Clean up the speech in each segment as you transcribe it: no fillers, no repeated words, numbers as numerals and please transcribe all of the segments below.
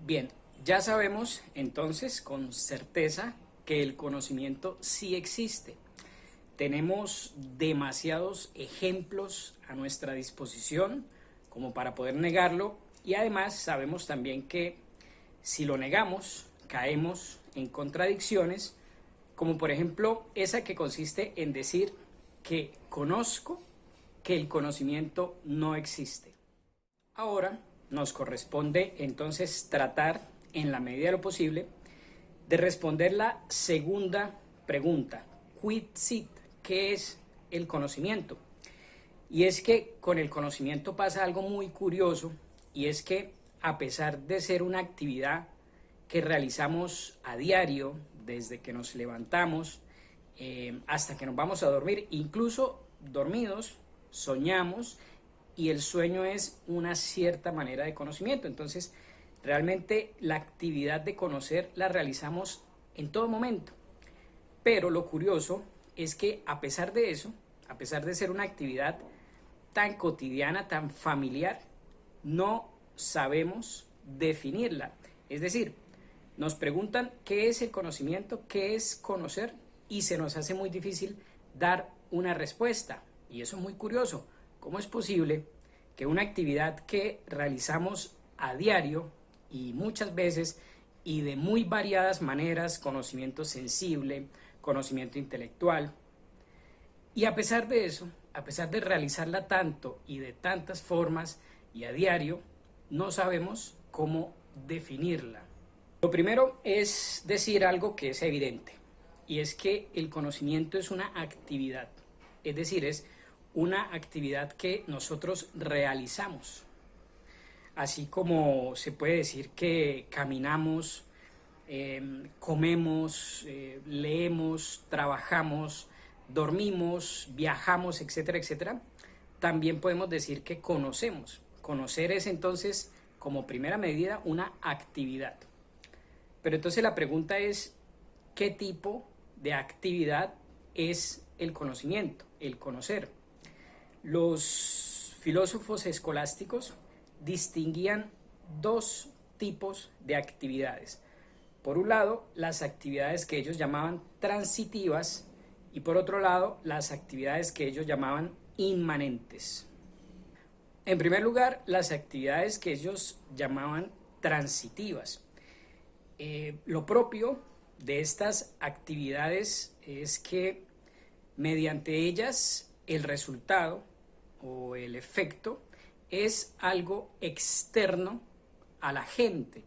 Bien, ya sabemos entonces con certeza que el conocimiento sí existe. Tenemos demasiados ejemplos a nuestra disposición como para poder negarlo, y además sabemos también que si lo negamos caemos en contradicciones, como por ejemplo esa que consiste en decir que conozco que el conocimiento no existe. Ahora nos corresponde entonces tratar, en la medida de lo posible, de responder la segunda pregunta: quid sit, ¿qué es el conocimiento? Y es que con el conocimiento pasa algo muy curioso, y es que a pesar de ser una actividad que realizamos a diario, desde que nos levantamos hasta que nos vamos a dormir, incluso dormidos, soñamos, y el sueño es una cierta manera de conocimiento. Entonces, realmente la actividad de conocer la realizamos en todo momento. Pero lo curioso es que a pesar de eso, a pesar de ser una actividad tan cotidiana, tan familiar, no sabemos definirla. Es decir, nos preguntan qué es el conocimiento, qué es conocer, y se nos hace muy difícil dar una respuesta. Y eso es muy curioso. ¿Cómo es posible que una actividad que realizamos a diario y muchas veces y de muy variadas maneras, conocimiento sensible, conocimiento intelectual, y a pesar de eso, a pesar de realizarla tanto y de tantas formas y a diario, no sabemos cómo definirla? Lo primero es decir algo que es evidente, y es que el conocimiento es una actividad, es decir, es una actividad que nosotros realizamos. Así como se puede decir que caminamos, comemos, leemos, trabajamos, dormimos, viajamos, etcétera, etcétera, también podemos decir que conocemos. Conocer es entonces, como primera medida, una actividad. Pero entonces la pregunta es, ¿qué tipo de actividad es el conocimiento, el conocer? Los filósofos escolásticos distinguían dos tipos de actividades. Por un lado, las actividades que ellos llamaban transitivas, y por otro lado, las actividades que ellos llamaban inmanentes. En primer lugar, las actividades que ellos llamaban transitivas. Lo propio de estas actividades es que mediante ellas el resultado o el efecto es algo externo a la gente.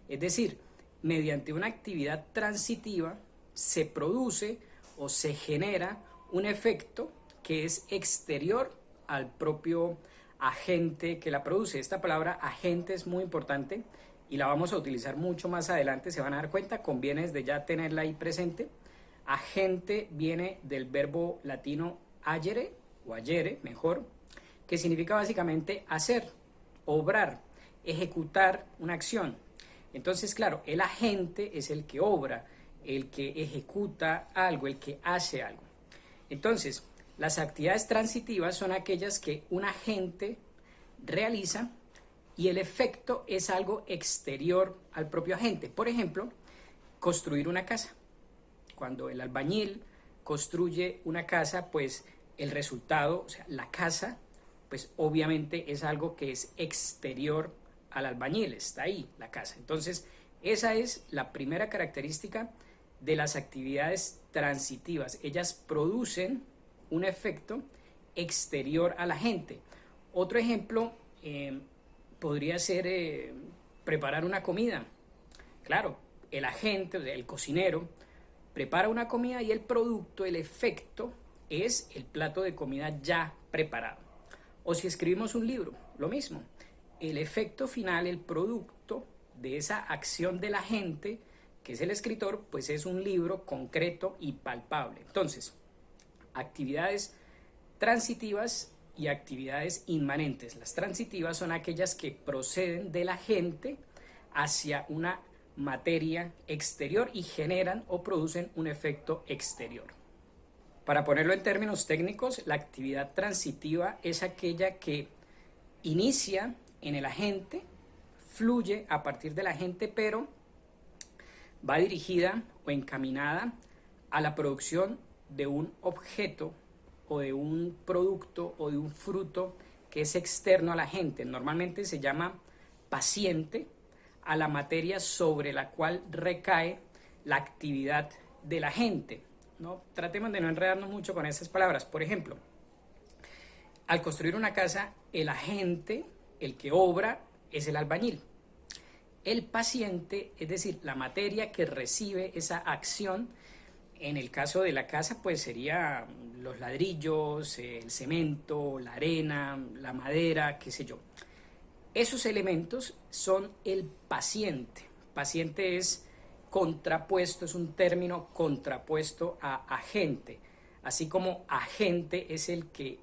Es decir, mediante una actividad transitiva se produce o se genera un efecto que es exterior al propio agente que la produce. Esta palabra agente es muy importante y la vamos a utilizar mucho más adelante, se van a dar cuenta, conviene desde ya tenerla ahí presente. Agente viene del verbo latino agere, o agere mejor, que significa básicamente hacer, obrar, ejecutar una acción. Entonces, claro, el agente es el que obra, el que ejecuta algo, el que hace algo. Entonces, las actividades transitivas son aquellas que un agente realiza y el efecto es algo exterior al propio agente. Por ejemplo, construir una casa. Cuando el albañil construye una casa, pues el resultado, o sea, la casa, pues obviamente es algo que es exterior al albañil, está ahí la casa. Entonces, esa es la primera característica de las actividades transitivas. Ellas producen un efecto exterior a la gente. Otro ejemplo podría ser preparar una comida. Claro, el agente, el cocinero, prepara una comida y el producto, el efecto, es el plato de comida ya preparado. O si escribimos un libro, lo mismo. El efecto final, el producto de esa acción de la gente, que es el escritor, pues es un libro concreto y palpable. Entonces, actividades transitivas y actividades inmanentes. Las transitivas son aquellas que proceden de la gente hacia una materia exterior y generan o producen un efecto exterior. Para ponerlo en términos técnicos, la actividad transitiva es aquella que inicia en el agente, fluye a partir del agente, pero va dirigida o encaminada a la producción de un objeto o de un producto o de un fruto que es externo a la gente. Normalmente se llama paciente a la materia sobre la cual recae la actividad de la gente, ¿no? Tratemos de no enredarnos mucho con esas palabras. Por ejemplo, al construir una casa, el agente, el que obra, es el albañil. El paciente, es decir, la materia que recibe esa acción, en el caso de la casa, pues sería los ladrillos, el cemento, la arena, la madera, qué sé yo. Esos elementos son el paciente. Paciente es contrapuesto, es un término contrapuesto a agente. Así como agente es el que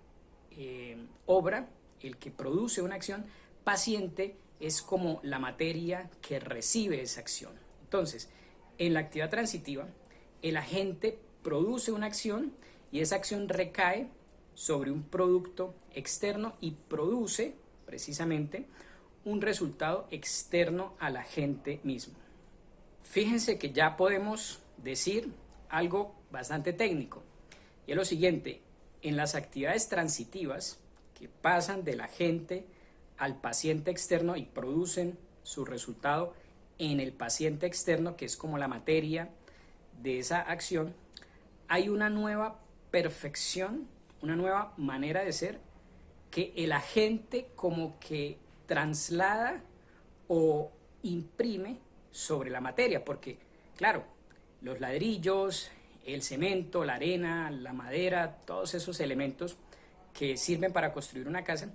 obra, el que produce una acción, paciente es como la materia que recibe esa acción. Entonces, en la actividad transitiva, el agente produce una acción y esa acción recae sobre un producto externo y produce precisamente un resultado externo al agente mismo. Fíjense que ya podemos decir algo bastante técnico, y es lo siguiente: en las actividades transitivas que pasan del agente al paciente externo y producen su resultado en el paciente externo, que es como la materia de esa acción, hay una nueva perfección, una nueva manera de ser que el agente como que traslada o imprime sobre la materia, porque claro, los ladrillos, el cemento, la arena, la madera, todos esos elementos que sirven para construir una casa,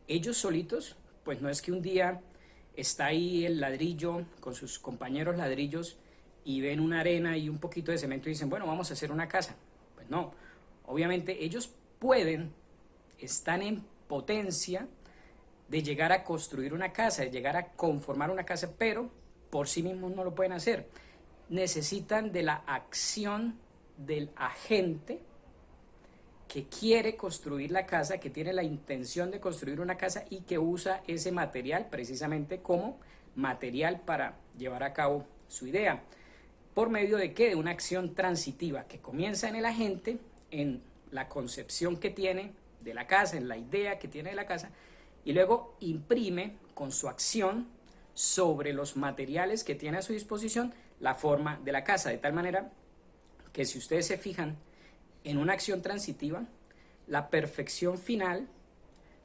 ellos solitos, pues no es que un día está ahí el ladrillo con sus compañeros ladrillos y ven una arena y un poquito de cemento y dicen, bueno, vamos a hacer una casa. Pues no, obviamente ellos pueden, están en potencia de llegar a construir una casa, de llegar a conformar una casa, pero por sí mismos no lo pueden hacer. Necesitan de la acción del agente que quiere construir la casa, que tiene la intención de construir una casa y que usa ese material precisamente como material para llevar a cabo su idea. ¿Por medio de qué? De una acción transitiva que comienza en el agente, en la concepción que tiene de la casa, en la idea que tiene de la casa, y luego imprime con su acción sobre los materiales que tiene a su disposición la forma de la casa, de tal manera que si ustedes se fijan en una acción transitiva, la perfección final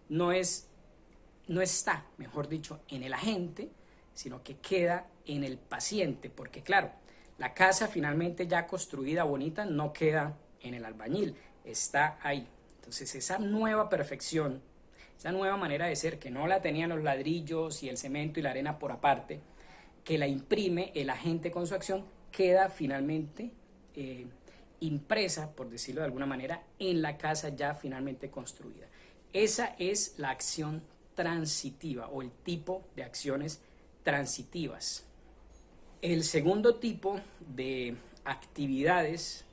no está, mejor dicho, en el agente, sino que queda en el paciente, porque claro, la casa finalmente ya construida, bonita, no queda en el albañil, está ahí. Entonces esa nueva perfección, esa nueva manera de ser que no la tenían los ladrillos y el cemento y la arena por aparte, que la imprime el agente con su acción, queda finalmente impresa, por decirlo de alguna manera, en la casa ya finalmente construida. Esa es la acción transitiva o el tipo de acciones transitivas. El segundo tipo de actividades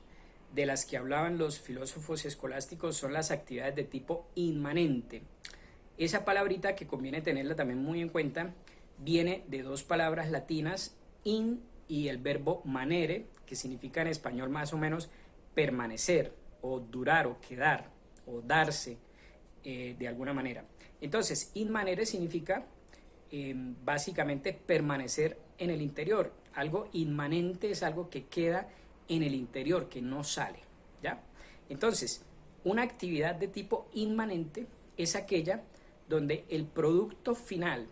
de las que hablaban los filósofos escolásticos son las actividades de tipo inmanente. Esa palabrita, que conviene tenerla también muy en cuenta, viene de dos palabras latinas, in y el verbo manere, que significa en español más o menos permanecer o durar o quedar o darse de alguna manera. Entonces, inmanere significa básicamente permanecer en el interior. Algo inmanente es algo que queda en el interior, que no sale, ¿ya? Entonces, una actividad de tipo inmanente es aquella donde el producto final,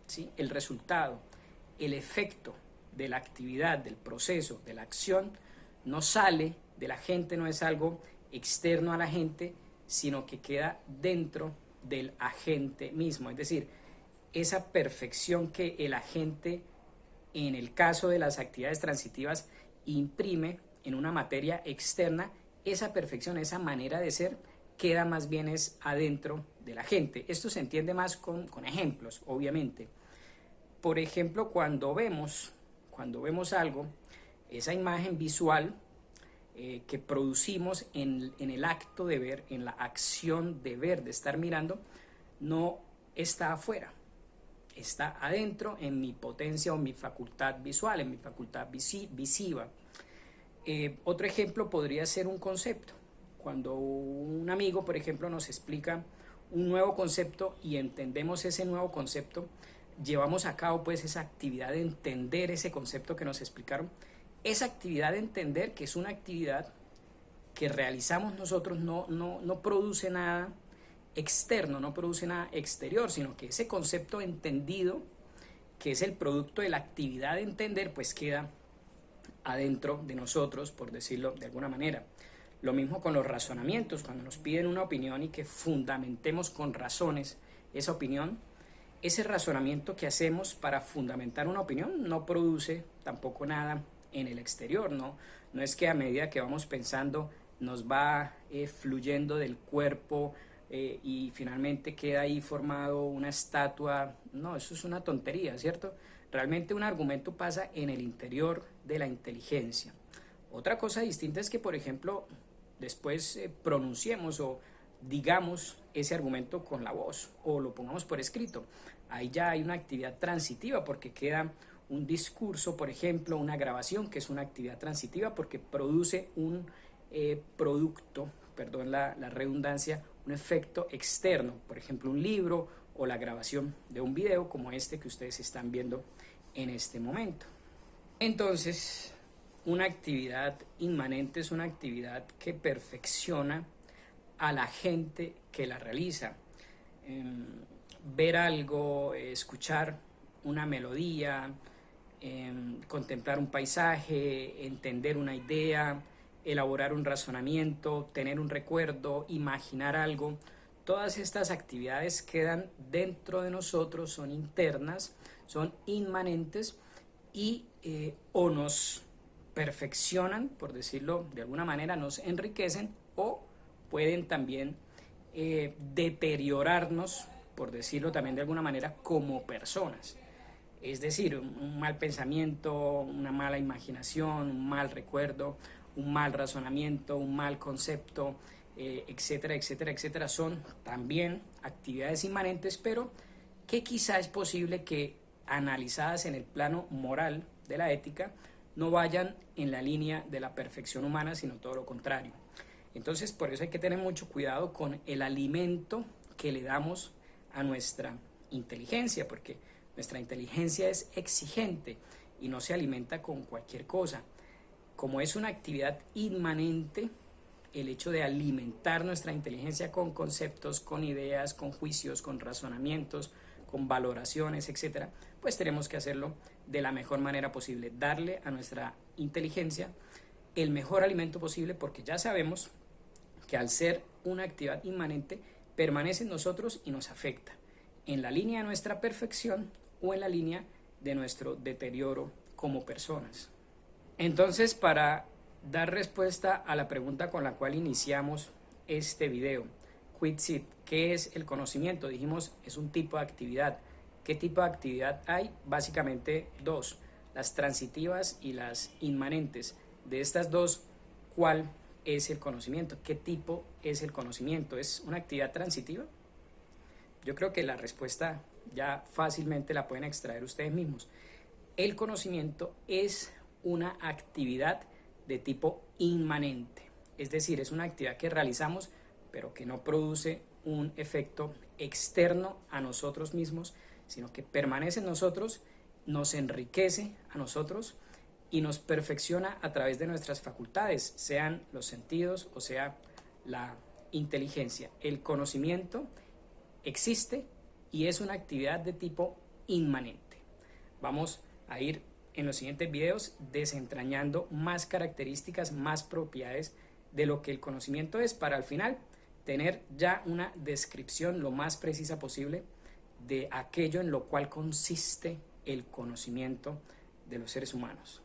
¿sí?, el resultado, el efecto de la actividad, del proceso, de la acción, no sale de la gente, no es algo externo a la gente, sino que queda dentro del agente mismo. Es decir, esa perfección que el agente, en el caso de las actividades transitivas, imprime en una materia externa, esa perfección, esa manera de ser, queda más bien es adentro de la gente. Esto se entiende más con ejemplos, obviamente. Por ejemplo, cuando vemos algo, esa imagen visual que producimos en el acto de ver, en la acción de ver, de estar mirando, no está afuera, está adentro en mi potencia o mi facultad visual, en mi facultad visiva. Otro ejemplo podría ser un concepto. Cuando un amigo, por ejemplo, nos explica un nuevo concepto y entendemos ese nuevo concepto, llevamos a cabo pues esa actividad de entender ese concepto que nos explicaron. Esa actividad de entender, que es una actividad que realizamos nosotros, no produce nada externo, no produce nada exterior, sino que ese concepto entendido, que es el producto de la actividad de entender, pues queda adentro de nosotros, por decirlo de alguna manera. Lo mismo con los razonamientos, cuando nos piden una opinión y que fundamentemos con razones esa opinión, ese razonamiento que hacemos para fundamentar una opinión no produce tampoco nada en el exterior, no es que a medida que vamos pensando nos va fluyendo del cuerpo y finalmente queda ahí formado una estatua. No, eso es una tontería, ¿cierto? Realmente un argumento pasa en el interior de la inteligencia. Otra cosa distinta es que, por ejemplo, después pronunciemos o digamos ese argumento con la voz o lo pongamos por escrito. Ahí ya hay una actividad transitiva porque queda un discurso, por ejemplo, una grabación, que es una actividad transitiva porque produce un producto, perdón la redundancia, un efecto externo, por ejemplo un libro o la grabación de un video como este que ustedes están viendo en este momento. Entonces, una actividad inmanente es una actividad que perfecciona a la gente que la realiza. Ver algo, escuchar una melodía, contemplar un paisaje, entender una idea, elaborar un razonamiento, tener un recuerdo, imaginar algo. Todas estas actividades quedan dentro de nosotros, son internas, son inmanentes y o nos perfeccionan, por decirlo de alguna manera, nos enriquecen o pueden también deteriorarnos, por decirlo también de alguna manera, como personas. Es decir, un mal pensamiento, una mala imaginación, un mal recuerdo, un mal razonamiento, un mal concepto, etcétera, etcétera, etcétera, son también actividades inmanentes, pero que quizá es posible que analizadas en el plano moral de la ética no vayan en la línea de la perfección humana, sino todo lo contrario. Entonces, por eso hay que tener mucho cuidado con el alimento que le damos a nuestra inteligencia, porque nuestra inteligencia es exigente y no se alimenta con cualquier cosa. Como es una actividad inmanente, el hecho de alimentar nuestra inteligencia con conceptos, con ideas, con juicios, con razonamientos, con valoraciones, etcétera, pues tenemos que hacerlo de la mejor manera posible, darle a nuestra inteligencia el mejor alimento posible, porque ya sabemos que al ser una actividad inmanente permanece en nosotros y nos afecta en la línea de nuestra perfección o en la línea de nuestro deterioro como personas. Entonces, para dar respuesta a la pregunta con la cual iniciamos este video, Quidsit, ¿qué es el conocimiento? Dijimos, es un tipo de actividad. ¿Qué tipo de actividad hay? Básicamente dos, las transitivas y las inmanentes. De estas dos, ¿cuál es el conocimiento? ¿Qué tipo es el conocimiento? ¿Es una actividad transitiva? Yo creo que la respuesta ya fácilmente la pueden extraer ustedes mismos. El conocimiento es una actividad de tipo inmanente, es decir, es una actividad que realizamos pero que no produce un efecto externo a nosotros mismos, sino que permanece en nosotros, nos enriquece a nosotros y nos perfecciona a través de nuestras facultades, sean los sentidos o sea la inteligencia. El conocimiento existe y es una actividad de tipo inmanente. Vamos a ir en los siguientes videos desentrañando más características, más propiedades de lo que el conocimiento es, para al final tener ya una descripción lo más precisa posible de aquello en lo cual consiste el conocimiento de los seres humanos.